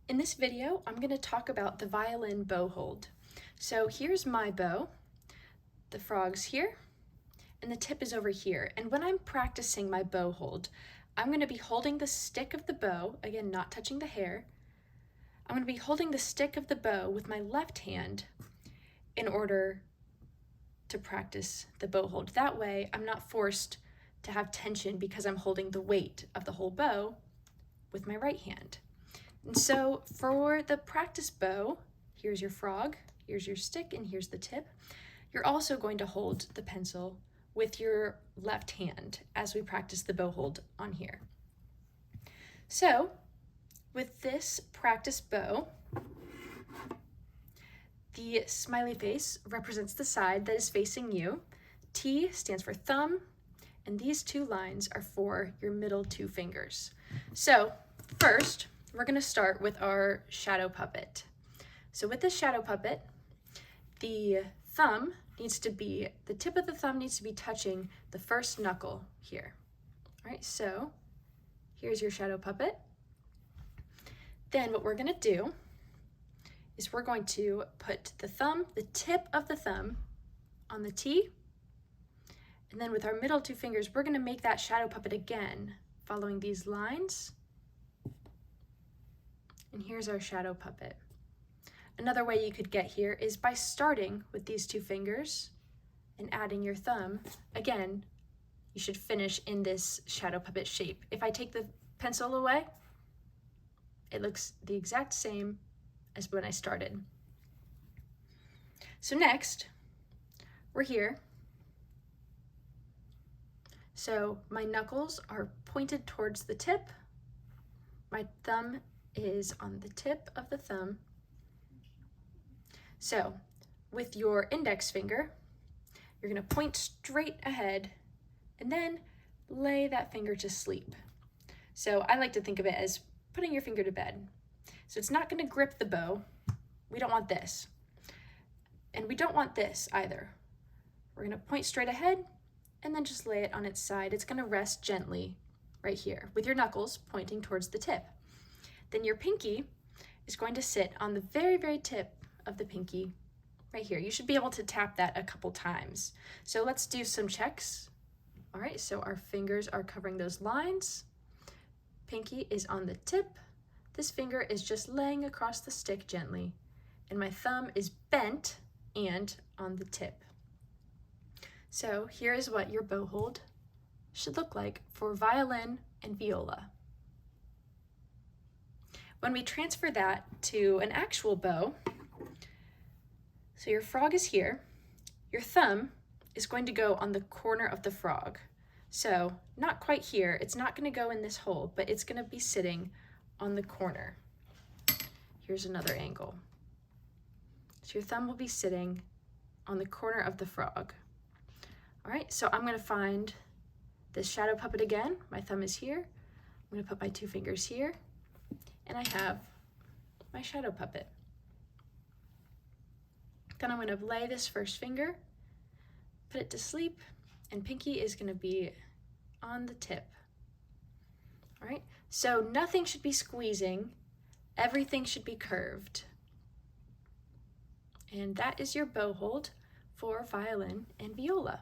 In this video, I'm going to talk about the violin bow hold. So here's my bow, the frog's here, and the tip is over here. And when I'm practicing my bow hold, I'm going to be holding the stick of the bow, again, not touching the hair. I'm going to be holding the stick of the bow with my left hand in order to practice the bow hold. That way, I'm not forced to have tension because I'm holding the weight of the whole bow with my right hand. And so for the practice bow, here's your frog, here's your stick, and here's the tip. You're also going to hold the pencil with your left hand as we practice the bow hold on here. So with this practice bow, the smiley face represents the side that is facing you. T stands for thumb, and these two lines are for your middle two fingers. So first, we're going to start with our shadow puppet. So with this shadow puppet, the tip of the thumb needs to be touching the first knuckle here. All right, so here's your shadow puppet. Then what we're going to do is we're going to put the tip of the thumb on the T, and then with our middle two fingers, we're going to make that shadow puppet again, following these lines. And here's our shadow puppet. Another way you could get here is by starting with these two fingers and adding your thumb. Again, you should finish in this shadow puppet shape. If I take the pencil away, it looks the exact same as when I started. So next, we're here. So my knuckles are pointed towards the tip. My thumb is on the tip of the thumb. So with your index finger, you're going to point straight ahead and then lay that finger to sleep. So I like to think of it as putting your finger to bed. So it's not going to grip the bow. We don't want this. And we don't want this either. We're going to point straight ahead and then just lay it on its side. It's going to rest gently right here with your knuckles pointing towards the tip. Then your pinky is going to sit on the very, very tip of the pinky right here. You should be able to tap that a couple times. So let's do some checks. All right, so our fingers are covering those lines. Pinky is on the tip. This finger is just laying across the stick gently. And my thumb is bent and on the tip. So here is what your bow hold should look like for violin and viola. When we transfer that to an actual bow, so your frog is here, your thumb is going to go on the corner of the frog. So not quite here, it's not going to go in this hole, but it's going to be sitting on the corner. Here's another angle. So your thumb will be sitting on the corner of the frog. All right, so I'm going to find this shadow puppet again. My thumb is here. I'm going to put my two fingers here, and I have my shadow puppet. Then I'm going to lay this first finger, put it to sleep, and pinky is going to be on the tip. All right, so nothing should be squeezing, everything should be curved. And that is your bow hold for violin and viola.